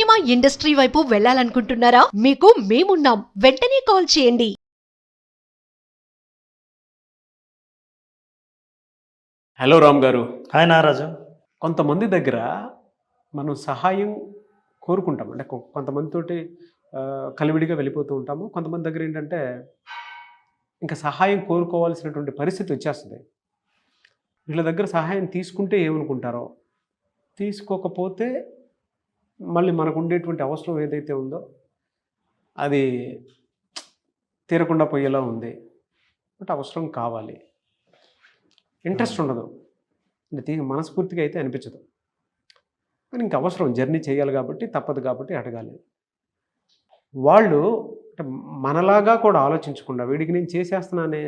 Cinema industry వైపు వెళ్ళాలనుకుంటున్నారా? మీకు మేమున్నాం. వెంటనే కాల్ చేయండి. హలో రామ్ గారు. హాయ్ నారాజు. కొంతమంది దగ్గర మనం సహాయం కోరుకుంటాం, అంటే కొంతమందితోటి కలివిడిగా వెళ్ళిపోతూ ఉంటాము. కొంతమంది దగ్గర ఏంటంటే ఇంకా సహాయం కోరుకోవాల్సినటువంటి పరిస్థితి వచ్చేస్తుంది. వీళ్ళ దగ్గర సహాయం తీసుకుంటే ఏమనుకుంటారో, తీసుకోకపోతే మళ్ళీ మనకు ఉండేటువంటి అవసరం ఏదైతే ఉందో అది తీరకుండా పోయేలా ఉంది. బట్ అవసరం కావాలి, ఇంట్రెస్ట్ ఉండదు, అంటే మనస్ఫూర్తిగా అయితే అనిపించదు. కానీ ఇంక అవసరం, జర్నీ చేయాలి కాబట్టి, తప్పదు కాబట్టి అడగాలి. వాళ్ళు అంటే మనలాగా కూడా ఆలోచించకుండా, వీడికి నేను చేసేస్తున్నానే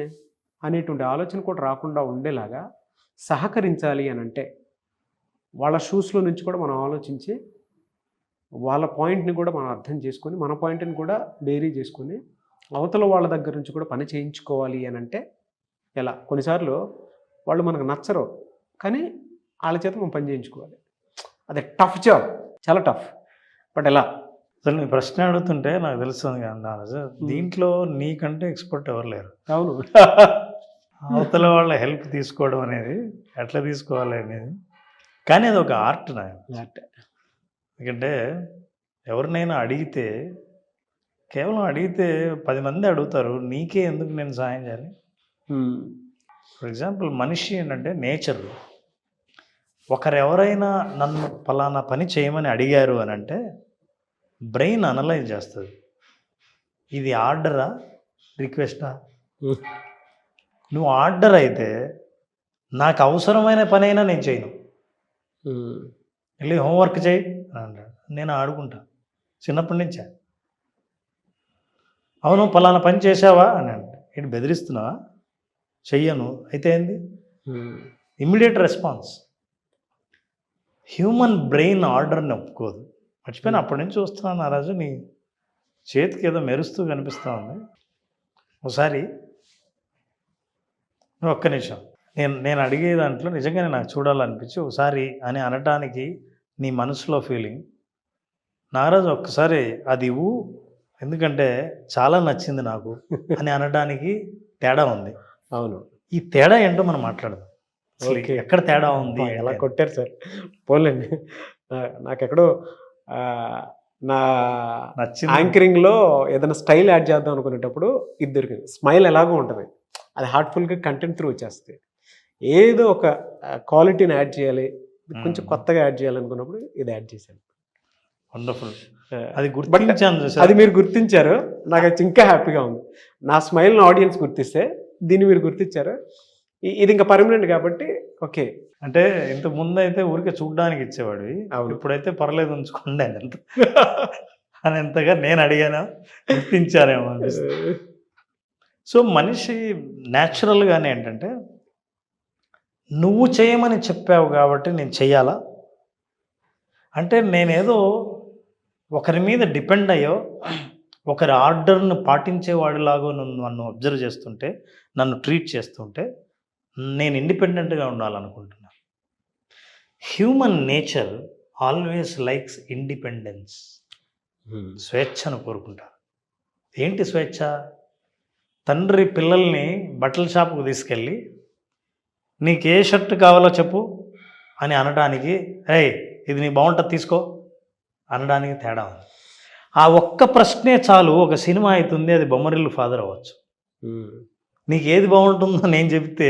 అనేటువంటి ఆలోచన కూడా రాకుండా ఉండేలాగా సహకరించాలి అని అంటే, వాళ్ళ షూస్లో నుంచి కూడా మనం ఆలోచించి, వాళ్ళ పాయింట్ని కూడా మనం అర్థం చేసుకొని, మన పాయింట్ని కూడా బేరీ చేసుకొని, అవతల వాళ్ళ దగ్గర నుంచి కూడా పని చేయించుకోవాలి అని అంటే ఎలా? కొన్నిసార్లు వాళ్ళు మనకు నచ్చరు, కానీ వాళ్ళ చేత మనం పని చేయించుకోవాలి. అదే టఫ్ జాబ్, చాలా టఫ్. బట్ ఎలా? అసలు నీ ప్రశ్న అడుగుతుంటే నాకు తెలుస్తుంది కదా నారాజు, దీంట్లో నీకంటే ఎక్స్పర్ట్ ఎవరు లేరు. అవును. అవతల వాళ్ళ హెల్ప్ తీసుకోవడం అనేది ఎట్లా తీసుకోవాలి అనేది, కానీ అది ఒక ఆర్ట్ నాకు. ఎందుకంటే ఎవరినైనా అడిగితే, కేవలం అడిగితే 10 మంది అడుగుతారు, నీకే ఎందుకు నేను సహాయం చేయాలి? ఫర్ ఎగ్జాంపుల్, మనిషి ఏంటంటే నేచర్. ఒకరెవరైనా నన్ను ఫలానా పని చేయమని అడిగారు అని అంటే బ్రెయిన్ అనలైజ్ చేస్తుంది, ఇది ఆర్డరా రిక్వెస్టా? నువ్వు ఆర్డర్ అయితే నాకు అవసరమైన పని అయినా నేను చేయను. వెళ్ళి హోంవర్క్ చేయి అని అంటాడు, నేను ఆడుకుంటా చిన్నప్పటి నుంచే. అవును ఫలానా పని చేసావా అని అంటే, ఏంటి బెదిరిస్తున్నావా? చెయ్యను అయితే ఏంది? Immediate response. హ్యూమన్ బ్రెయిన్ ఆర్డర్ని ఒప్పుకోదు. మర్చిపోయిన అప్పటి నుంచి చూస్తున్నాను నారాజు, నీ చేతికి ఏదో మెరుస్తూ కనిపిస్తూ ఉంది. ఒకసారి ఒక్క నిమిషం, నేను అడిగే దాంట్లో నిజంగానే నాకు చూడాలనిపించి ఒకసారి అని అనటానికి నీ మనసులో ఫీలింగ్, నారాజు ఒక్కసారి అది ఇవ్వు, ఎందుకంటే చాలా నచ్చింది నాకు అని అనడానికి తేడా ఉంది. అవును, ఈ తేడా ఏంటో మనం మాట్లాడదాం. ఎక్కడ తేడా ఉంది? ఎలా కొట్టారు సార్? పోలేండి, నాకెక్కడో నా నచ్చింది. యాంకరింగ్లో ఏదైనా స్టైల్ యాడ్ చేద్దాం అనుకునేటప్పుడు ఇద్దరికి స్మైల్ ఎలాగో ఉంటుంది, అది హార్ట్ఫుల్గా కంటెంట్ త్రూ వచ్చేస్తుంది. ఏదో ఒక క్వాలిటీని యాడ్ చేయాలి, కొంచెం కొత్తగా యాడ్ చేయాలనుకున్నప్పుడు ఇది యాడ్ చేశాను. వండర్ఫుల్. అది గుర్తించాను. అది మీరు గుర్తించారు, నాకు అది ఇంకా హ్యాపీగా ఉంది. నా స్మైల్ని ఆడియన్స్ గుర్తిస్తే దీన్ని మీరు గుర్తించారు, ఇది ఇంకా పర్మనెంట్ కాబట్టి ఓకే. అంటే ఇంత ముందు అయితే ఊరికే చూడడానికి ఇచ్చేవాడివి, ఇప్పుడైతే పర్లేదు ఉంచుకోండి అని ఎంతగా నేను అడిగాను, గుర్తించారేమో అనిపిస్తుంది. సో మనిషి న్యాచురల్గానే ఏంటంటే, నువ్వు చేయమని చెప్పావు కాబట్టి నేను చెయ్యాలా అంటే, నేనేదో ఒకరి మీద డిపెండ్ అయ్యో, ఒకరి ఆర్డర్ను పాటించేవాడిలాగో నన్ను అబ్జర్వ్ చేస్తుంటే, నన్ను ట్రీట్ చేస్తుంటే నేను ఇండిపెండెంట్గా ఉండాలనుకుంటున్నాను. Human nature always likes independence. స్వేచ్ఛను కోరుకుంటారు. ఏంటి స్వేచ్ఛ? తండ్రి పిల్లల్ని బట్టల షాపుకు తీసుకెళ్ళి నీకు ఏ షర్ట్ కావాలో చెప్పు అని అనడానికి, ఏయ్ ఇది నీ బాగుంటుంది తీసుకో అనడానికి తేడా ఉంది. ఆ ఒక్క ప్రశ్నే చాలు, ఒక సినిమా అవుతుంది, అది బొమ్మరిల్లు ఫాదర్ అవ్వచ్చు. నీకు ఏది బాగుంటుందో నేను చెప్తే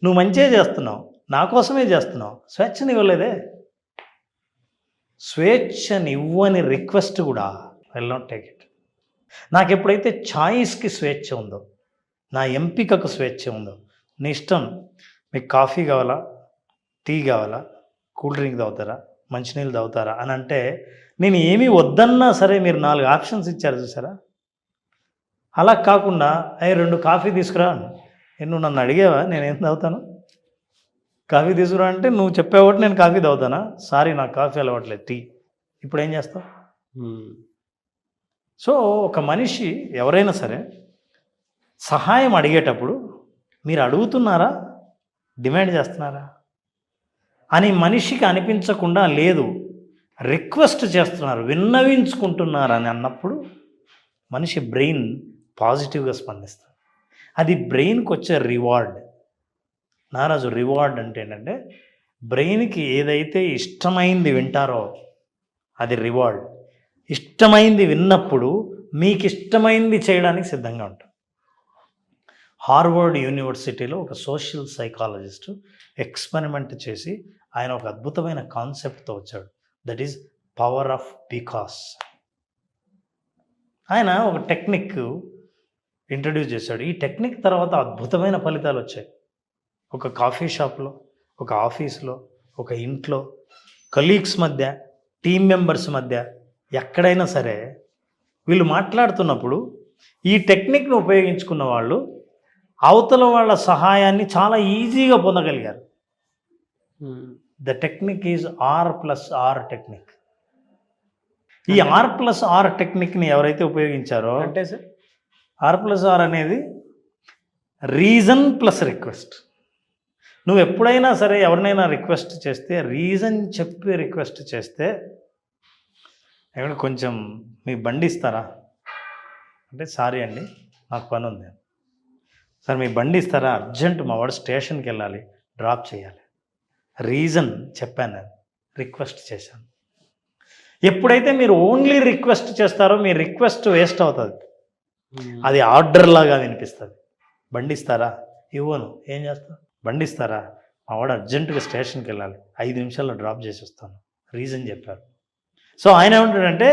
నువ్వు మంచిగా చేస్తున్నావు, నా కోసమే చేస్తున్నావు, స్వేచ్ఛని ఇవ్వలేదే. స్వేచ్ఛనివ్వని రిక్వెస్ట్ కూడా విల్ నాట్ టేక్ ఇట్. నాకు ఎప్పుడైతే ఛాయిస్కి స్వేచ్ఛ ఉందో, నా ఎంపికకు స్వేచ్ఛ ఉందో, నీ ఇష్టం, మీకు కాఫీ కావాలా, టీ కావాలా, కూల్ డ్రింక్ తాగుతారా, మంచినీళ్ళు తాగుతారా అని అంటే, నేను ఏమీ వద్దన్నా సరే మీరు 4 ఆప్షన్స్ ఇచ్చారు చూసారా. అలా కాకుండా 2 కాఫీ తీసుకురా, నువ్వు నన్ను అడిగావా నేనేం తాగుతాను, కాఫీ తీసుకురా అంటే నువ్వు చెప్పేవాటి నేను కాఫీ తాగుతానా? సారీ నాకు కాఫీ అలవాట్లేదు, టీ. ఇప్పుడు ఏం చేస్తావు? సో ఒక మనిషి ఎవరైనా సరే సహాయం అడిగేటప్పుడు మీరు అడుగుతున్నారా, డిమాండ్ చేస్తున్నారా అని మనిషికి అనిపించకుండా, లేదు రిక్వెస్ట్ చేస్తున్నారు, విన్నవించుకుంటున్నారు అని అన్నప్పుడు మనిషి బ్రెయిన్ పాజిటివ్గా స్పందిస్తుంది. అది బ్రెయిన్కి వచ్చే రివార్డ్. నారాజు రివార్డ్ అంటే ఏంటంటే బ్రెయిన్కి ఏదైతే ఇష్టమైంది వింటారో అది రివార్డ్. ఇష్టమైంది విన్నప్పుడు మీకు ఇష్టమైంది చేయడానికి సిద్ధంగా ఉంటారు. హార్వర్డ్ యూనివర్సిటీలో ఒక సోషల్ సైకాలజిస్ట్ ఎక్స్పెరిమెంట్ చేసి ఆయన ఒక అద్భుతమైన కాన్సెప్ట్తో వచ్చాడు. That is power of because. ఆయన ఒక టెక్నిక్ ఇంట్రడ్యూస్ చేశాడు. ఈ టెక్నిక్ తర్వాత అద్భుతమైన ఫలితాలు వచ్చాయి. ఒక కాఫీ షాప్లో, ఒక ఆఫీస్లో, ఒక ఇంట్లో, కలీగ్స్ మధ్య, టీమ్ మెంబర్స్ మధ్య, ఎక్కడైనా సరే వీళ్ళు మాట్లాడుతున్నప్పుడు ఈ టెక్నిక్ను ఉపయోగించుకున్న వాళ్ళు అవతల వాళ్ళ సహాయాన్ని చాలా ఈజీగా పొందగలిగారు. The technique is R+R technique. ఈ R+R టెక్నిక్ని ఎవరైతే ఉపయోగించారో అంటే సార్ R+R అనేది రీజన్ ప్లస్ రిక్వెస్ట్. నువ్వు ఎప్పుడైనా సరే ఎవరినైనా రిక్వెస్ట్ చేస్తే రీజన్ చెప్పి రిక్వెస్ట్ చేస్తే, ఏమైనా కొంచెం మీ బండి ఇస్తారా అంటే, సారీ అండి నాకు పని ఉంది. సార్ మీ బండి ఇస్తారా, అర్జెంట్ మా వాడు స్టేషన్కి వెళ్ళాలి, డ్రాప్ చేయాలి. రీజన్ చెప్పాను, నేను రిక్వెస్ట్ చేశాను. ఎప్పుడైతే మీరు ఓన్లీ రిక్వెస్ట్ చేస్తారో మీ రిక్వెస్ట్ వేస్ట్ అవుతుంది. అది ఆర్డర్ లాగా వినిపిస్తుంది. బండి ఇస్తారా, ఇవ్వను, ఏం చేస్తా, బండి ఇస్తారా, మా వాడు అర్జెంటుగా స్టేషన్కి వెళ్ళాలి, 5 నిమిషాల్లో డ్రాప్ చేసి వస్తాను, రీజన్ చెప్పారు. సో ఆయన ఏమంటాడంటే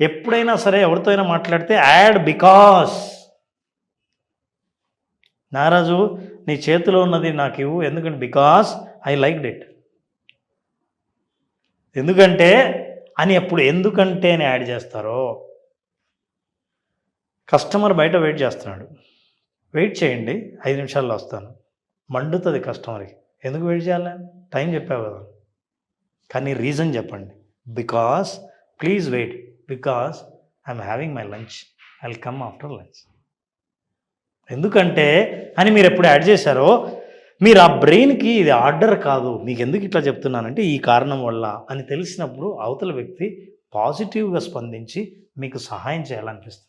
ఎప్పుడైనా సరే ఎవరితో అయినా మాట్లాడితే యాడ్ బికాస్. నారాజు నీ చేతిలో ఉన్నది నాకు ఇవ్వు, ఎందుకంటే బికాస్ ఐ లైక్డ్ ఇట్. ఎందుకంటే అని ఎప్పుడు ఎందుకంటే అని యాడ్ చేస్తారో, కస్టమర్ బయట వెయిట్ చేస్తున్నాడు, వెయిట్ చేయండి 5 నిమిషాల్లో వస్తాను, మండుతుంది కస్టమర్కి, ఎందుకు వెయిట్ చేయాలి, టైం చెప్పావు కదా, కానీ రీజన్ చెప్పండి, because please wait, because I'm having my lunch, I will come after lunch. ఎందుకంటే అని మీరు ఎప్పుడు యాడ్ చేశారో మీరు ఆ బ్రెయిన్కి ఇది ఆర్డర్ కాదు, మీకు ఎందుకు ఇట్లా చెప్తున్నానంటే ఈ కారణం వల్ల అని తెలిసినప్పుడు అవతల వ్యక్తి పాజిటివ్గా స్పందించి మీకు సహాయం చేయాలనిపిస్తుంది.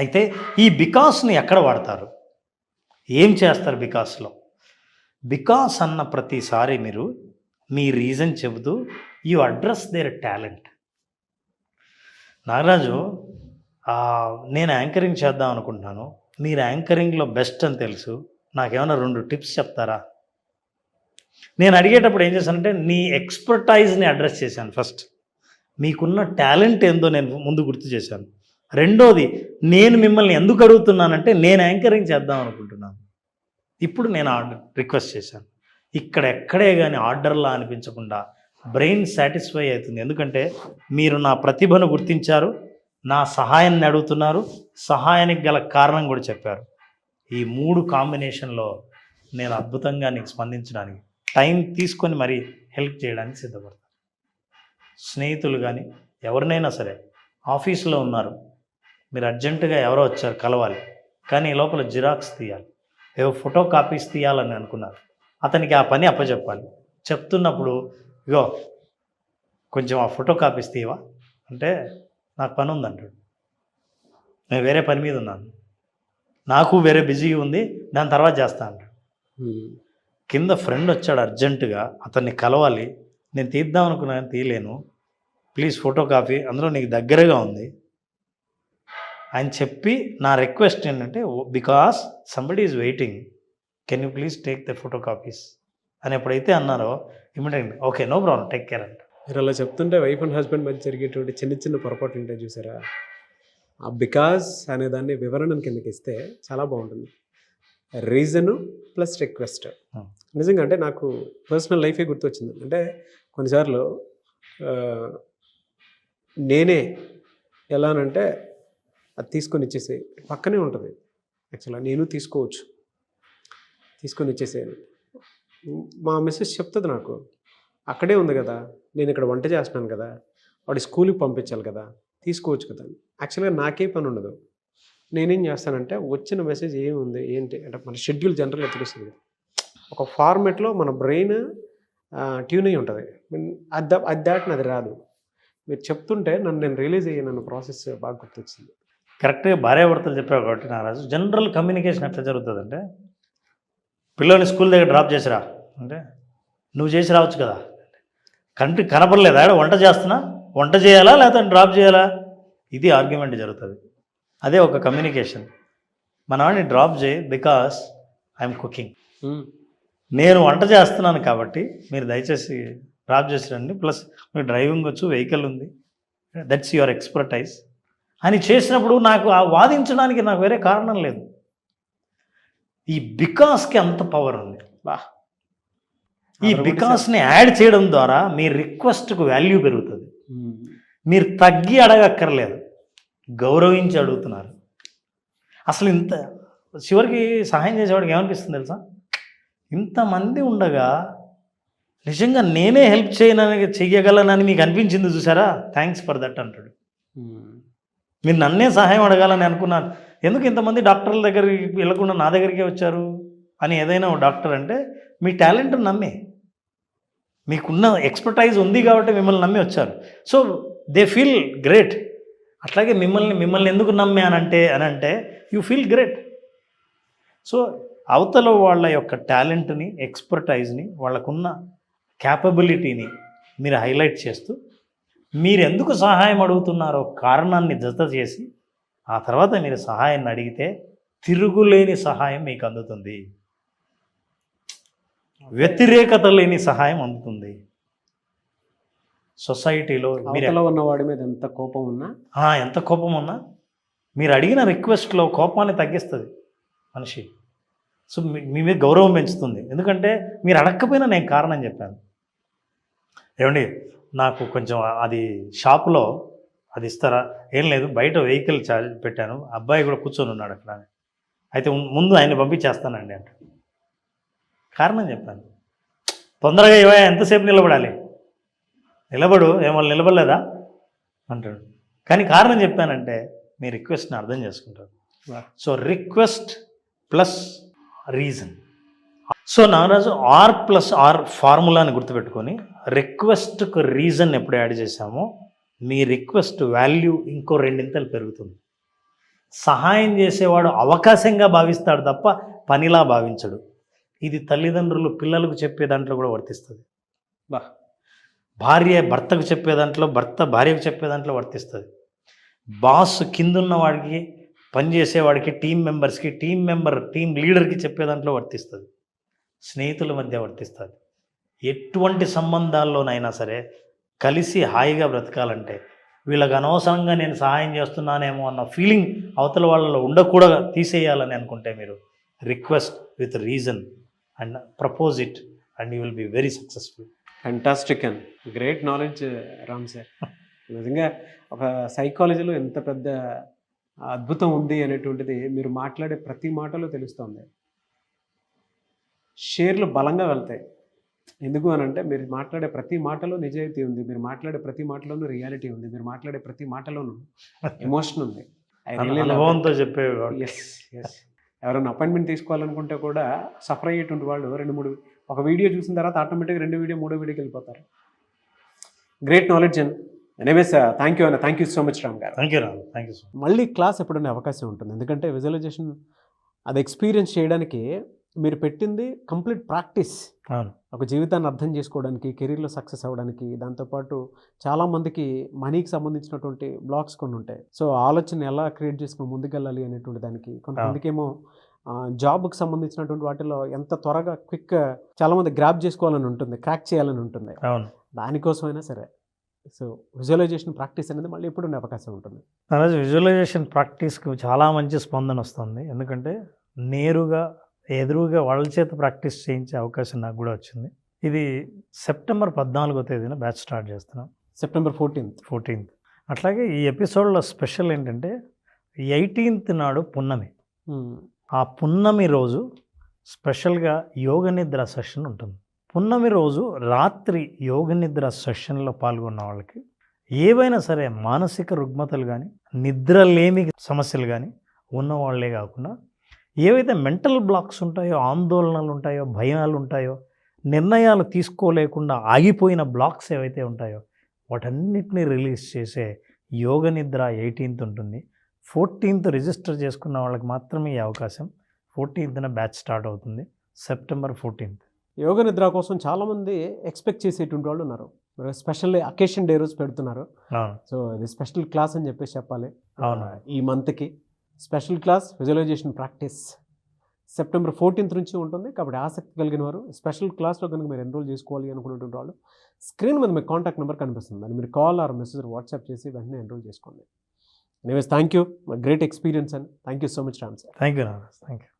అయితే ఈ బికాస్ని ఎక్కడ వాడతారు, ఏం చేస్తారు బికాస్లో? బికాస్ అన్న ప్రతిసారి మీరు మీ రీజన్ చెబుతూ you address their talent. Nagaraju నేను యాంకరింగ్ చేద్దాం అనుకుంటున్నాను, మీరు యాంకరింగ్లో బెస్ట్ అని తెలుసు, నాకేమైనా 2 టిప్స్ చెప్తారా? నేను అడిగేటప్పుడు ఏం చేశానంటే నీ ఎక్స్పర్టైజ్ని అడ్రస్ చేశాను. ఫస్ట్ మీకున్న టాలెంట్ ఏందో నేను ముందు గుర్తు చేశాను. రెండోది నేను మిమ్మల్ని ఎందుకు అడుగుతున్నానంటే నేను యాంకరింగ్ చేద్దాం అనుకుంటున్నాను, ఇప్పుడు నేను రిక్వెస్ట్ చేశాను. ఇక్కడ ఎక్కడే కానీ ఆర్డర్లా అనిపించకుండా బ్రెయిన్ సాటిస్ఫై అవుతుంది. ఎందుకంటే మీరు నా ప్రతిభను గుర్తించారు, నా సహాయాన్ని అడుగుతున్నారు, సహాయానికి గల కారణం కూడా చెప్పారు. ఈ 3 కాంబినేషన్లో నేను అద్భుతంగా నీకు స్పందించడానికి టైం తీసుకొని మరీ హెల్ప్ చేయడానికి సిద్ధపడతాను. స్నేహితులు కానీ ఎవరినైనా సరే, ఆఫీసులో ఉన్నారు, మీరు అర్జెంటుగా ఎవరో వచ్చారు కలవాలి, కానీ ఈ లోపల జిరాక్స్ తీయాలి, ఏవో ఫోటో కాపీస్ తీయాలని అనుకున్నారు, అతనికి ఆ పని అప్పచెప్పాలి. చెప్తున్నప్పుడు ఇగో కొంచెం ఆ ఫోటో కాపీస్ తీయవా అంటే నాకు పని ఉందంటాడు, నేను వేరే పని మీద ఉన్నాను, నాకు వేరే బిజీ ఉంది, దాని తర్వాత చేస్తా అంటాడు. కింద ఫ్రెండ్ వచ్చాడు అర్జెంటుగా, అతన్ని కలవాలి, నేను తీద్దాం అనుకున్నాను తీయలేను, ప్లీజ్ ఫోటో కాపీ, అందులో నీకు దగ్గరగా ఉంది అని చెప్పి నా రిక్వెస్ట్ ఏంటంటే because somebody is waiting, can you please take the photo copies అని ఎప్పుడైతే అన్నారో immediately okay no problem take care అంట. మీరు అలా చెప్తుంటే వైఫ్ అండ్ హస్బెండ్ మధ్య జరిగేటువంటి చిన్న చిన్న పొరపాట్లు ఉంటాయి చూసారా, ఆ బికాస్ అనే దాన్ని వివరణ కిందకి ఇస్తే చాలా బాగుంటుంది. Reason plus request. నిజంగా అంటే నాకు పర్సనల్ లైఫే గుర్తొచ్చింది. అంటే కొన్నిసార్లు నేనే ఎలా అంటే అది తీసుకొని ఇచ్చేసే, పక్కనే ఉంటుంది యాక్చువల్గా, నేను తీసుకోవచ్చు, తీసుకొని ఇచ్చేసేది. మా మిస్సెస్ చెప్తుంది నాకు, అక్కడే ఉంది కదా, నేను ఇక్కడ వంట చేస్తున్నాను కదా, వాడి స్కూల్కి పంపించాలి కదా, తీసుకోవచ్చు కదా. యాక్చువల్గా నాకే పని ఉండదు, నేనేం చేస్తానంటే వచ్చిన మెసేజ్ ఏముంది ఏంటి అంటే మన షెడ్యూల్ జనరల్గా తెలుస్తుంది. ఒక ఫార్మెట్లో మన బ్రెయిన్ ట్యూన్ అయ్యి ఉంటుంది. అది దాటిన అది రాదు. మీరు చెప్తుంటే నేను రిలీజ్ అయ్యాను ప్రాసెస్ బాగా గుర్తొచ్చింది. కరెక్ట్గా భార్యాభర్తలు చెప్పావు కాబట్టి నారాజు, జనరల్ కమ్యూనికేషన్ ఎట్లా జరుగుతుందంటే, పిల్లల్ని స్కూల్ దగ్గర డ్రాప్ చేసిరా అంటే, నువ్వు చేసి రావచ్చు కదా, కంటికి కనపడలేదా వంట చేస్తున్నా, వంట చేయాలా లేకపోతే డ్రాప్ చేయాలా, ఇది ఆర్గ్యుమెంట్ జరుగుతుంది. అదే ఒక కమ్యూనికేషన్. మన వాడిని డ్రాప్ చేయి బికాస్ ఐఎమ్ కుకింగ్, నేను వంట చేస్తున్నాను కాబట్టి మీరు దయచేసి డ్రాప్ చేసి రండి, ప్లస్ మీకు డ్రైవింగ్ వచ్చు, వెహికల్ ఉంది, దట్స్ యువర్ ఎక్స్పర్టైజ్ అని చేసినప్పుడు నాకు ఆ వాదించడానికి నాకు వేరే కారణం లేదు. ఈ బికాస్కి అంత పవర్ ఉంది. ఈ బికాస్ని యాడ్ చేయడం ద్వారా మీ రిక్వెస్ట్కు వాల్యూ పెరుగుతుంది. మీరు తగ్గి అడగక్కర్లేదు, గౌరవించి అడుగుతున్నారు. అసలు ఇంత చివరికి సహాయం చేసేవాడికి ఏమనిపిస్తుంది తెలుసా, ఇంతమంది ఉండగా నిజంగా నేనే హెల్ప్ చెయ్యగలనని మీకు అనిపించింది చూసారా, థ్యాంక్స్ ఫర్ దట్ అంటాడు. మీరు నన్నే సహాయం అడగాలని అనుకున్నాను, ఎందుకు ఇంతమంది డాక్టర్ల దగ్గరికి వెళ్ళకుండా నా దగ్గరికే వచ్చారు అని ఏదైనా డాక్టర్ అంటే, మీ టాలెంట్ నమ్మి, మీకున్న ఎక్స్పర్టైజ్ ఉంది కాబట్టి మిమ్మల్ని నమ్మి వచ్చారు. So they feel great. అట్లాగే మిమ్మల్ని ఎందుకు నమ్మానంటే యూ ఫీల్ గ్రేట్. సో అవతల వాళ్ళ యొక్క టాలెంట్ని, ఎక్స్పర్టైజ్ని, వాళ్ళకున్న క్యాపబిలిటీని మీరు హైలైట్ చేస్తూ, మీరు ఎందుకు సహాయం అడుగుతున్నారో కారణాన్ని జత చేసి ఆ తర్వాత మీరు సహాయాన్ని అడిగితే తిరుగులేని సహాయం మీకు అందుతుంది, వ్యతిరేకత లేని సహాయం అందుతుంది. సొసైటీలో మీరు ఉన్నవాడి మీద ఎంత కోపం ఉన్నా మీరు అడిగిన రిక్వెస్ట్లో కోపాన్ని తగ్గిస్తుంది మనిషి. సో మీ మీద గౌరవం పెంచుతుంది. ఎందుకంటే మీరు అడగకపోయినా నేను కారణం చెప్పాను, ఏమండి నాకు కొంచెం అది షాపులో అది ఇస్తారా, ఏం లేదు బయట వెహికల్ చార్జ్ పెట్టాను, అబ్బాయి కూడా కూర్చొని ఉన్నాడు అక్కడ, అయితే ముందు ఆయన పంపించేస్తానండి అంటే కారణం చెప్పాను. తొందరగా ఇవ్వ, ఎంతసేపు నిలబడాలి, నిలబడు, ఏమన్నా నిలబడలేదా అంటాడు. కానీ కారణం చెప్పానంటే మీ రిక్వెస్ట్ని అర్థం చేసుకుంటారు. So request plus reason. So Naraju R+R ఫార్ములాని గుర్తుపెట్టుకొని రిక్వెస్ట్కు రీజన్ ఎప్పుడు యాడ్ చేశామో మీ రిక్వెస్ట్ వాల్యూ ఇంకో 2 ఇంతలు పెరుగుతుంది. సహాయం చేసేవాడు అవకాశంగా భావిస్తాడు తప్ప పనిలా భావించడు. ఇది తల్లిదండ్రులు పిల్లలకు చెప్పే దాంట్లో కూడా వర్తిస్తుంది, భార్య భర్తకు చెప్పే దాంట్లో, భర్త భార్యకు చెప్పే దాంట్లో వర్తిస్తుంది, బాస్ కిందున్న వాడికి, పనిచేసేవాడికి, టీం మెంబర్స్కి, టీం లీడర్కి చెప్పే దాంట్లో వర్తిస్తుంది, స్నేహితుల మధ్య వర్తిస్తుంది. ఎటువంటి సంబంధాల్లోనైనా సరే కలిసి హాయిగా బ్రతకాలంటే వీళ్ళకి అనవసరంగా నేను సహాయం చేస్తున్నానేమో అన్న ఫీలింగ్ అవతల వాళ్ళలో ఉండకూడదు, తీసేయాలని అనుకుంటే మీరు request with reason and propose it and you will be very successful. Fantastic and great knowledge Ram sir. నిజంగా ఒక సైకాలజీలో ఎంత పెద్ద అద్భుతం ఉంది అనేటువంటిది మీరు మాట్లాడే ప్రతి మాటలో తెలుస్తుంది. షేర్లు బలంగా వెళ్తాయి. ఎందుకు అని అంటే మీరు మాట్లాడే ప్రతి మాటలో నిజాయితీ ఉంది, మీరు మాట్లాడే ప్రతి మాటలోనూ రియాలిటీ ఉంది, మీరు మాట్లాడే ప్రతి మాటలోనూ ఎమోషన్ ఉంది. అనుభవంతో చెప్పేవి. Yes yes. ఎవరైనా అపాయింట్మెంట్ తీసుకోవాలనుకుంటే కూడా సఫర్ అయ్యేటువంటి వాళ్ళు 2-3 ఒక వీడియో చూసిన తర్వాత ఆటోమేటిక్గా 2 వీడియో 3 వీడియోకి వెళ్ళిపోతారు. Great knowledge and anyways thank you so much Ram garu. Thank you so much. మళ్ళీ క్లాస్ ఎప్పుడైనా అవకాశం ఉంటుంది, ఎందుకంటే విజువలైజేషన్ అది ఎక్స్పీరియన్స్ చేయడానికి మీరు పెట్టింది కంప్లీట్ ప్రాక్టీస్. ఒక జీవితాన్ని అర్థం చేసుకోవడానికి, కెరీర్లో సక్సెస్ అవ్వడానికి, దాంతోపాటు చాలామందికి మనీకి సంబంధించినటువంటి బ్లాక్స్ కొన్ని ఉంటాయి. సో ఆలోచన ఎలా క్రియేట్ చేసుకుని ముందుకెళ్ళాలి అనేటువంటి దానికి, కొంతమందికేమో జాబ్కి సంబంధించినటువంటి వాటిలో ఎంత త్వరగా క్విక్ చాలామంది గ్రాప్ చేసుకోవాలని ఉంటుంది, క్రాక్ చేయాలని ఉంటుంది. దానికోసమైనా సరే సో విజువలైజేషన్ ప్రాక్టీస్ అనేది మళ్ళీ ఎప్పుడు ఉండే అవకాశం ఉంటుంది. అలాగే విజువలైజేషన్ ప్రాక్టీస్కి చాలా మంచి స్పందన వస్తుంది. ఎందుకంటే నేరుగా ఎదురుగా వాళ్ళ చేత ప్రాక్టీస్ చేయించే అవకాశం నాకు కూడా వచ్చింది. ఇది సెప్టెంబర్ 14వ తేదీన బ్యాచ్ స్టార్ట్ చేస్తున్నాం. September 14th. అట్లాగే ఈ ఎపిసోడ్లో స్పెషల్ ఏంటంటే 18th నాడు పున్నమి. ఆ పున్నమి రోజు స్పెషల్గా యోగ నిద్ర సెషన్ ఉంటుంది. పున్నమి రోజు రాత్రి యోగ నిద్ర సెషన్లో పాల్గొన్న వాళ్ళకి ఏవైనా సరే మానసిక రుగ్మతలు కానీ, నిద్రలేమి సమస్యలు కానీ ఉన్నవాళ్లే కాకుండా ఏవైతే మెంటల్ బ్లాక్స్ ఉంటాయో, ఆందోళనలు ఉంటాయో, భయాలు ఉంటాయో, నిర్ణయాలు తీసుకోలేకుండా ఆగిపోయిన బ్లాక్స్ ఏవైతే ఉంటాయో వాటన్నిటిని రిలీజ్ చేసే యోగ నిద్ర 18th ఉంటుంది. 14th రిజిస్టర్ చేసుకున్న వాళ్ళకి మాత్రమే ఈ అవకాశం. 14th బ్యాచ్ స్టార్ట్ అవుతుంది, సెప్టెంబర్ 14th. యోగ నిద్ర కోసం చాలామంది ఎక్స్పెక్ట్ చేసేటువంటి వాళ్ళు ఉన్నారు. మరి స్పెషల్ అకేషన్ డే రోజు పెడుతున్నారు. అవును సో ఇది స్పెషల్ క్లాస్ అని చెప్పేసి చెప్పాలి. అవును. ఈ మంత్కి special class visualization practice September 14th నుంచి ఉంటుంది. కాబట్టి ఆసక్తి కలిగిన వారు స్పెషల్ క్లాస్లో కనుక మీరు ఎన్రోల్ చేసుకోవాలి అనుకునేటువంటి వాళ్ళు స్క్రీన్ మీద మీకు కాంటాక్ట్ నెంబర్ కనిపిస్తుంది, దాన్ని మీరు కాల్ ఆర్ మెసేజ్ వాట్సాప్ చేసి వెంటనే ఎన్రోల్ చేసుకోండి. Anyways thank you, great experience and thank you so much Ram sir. Thank you Naraj, thank you.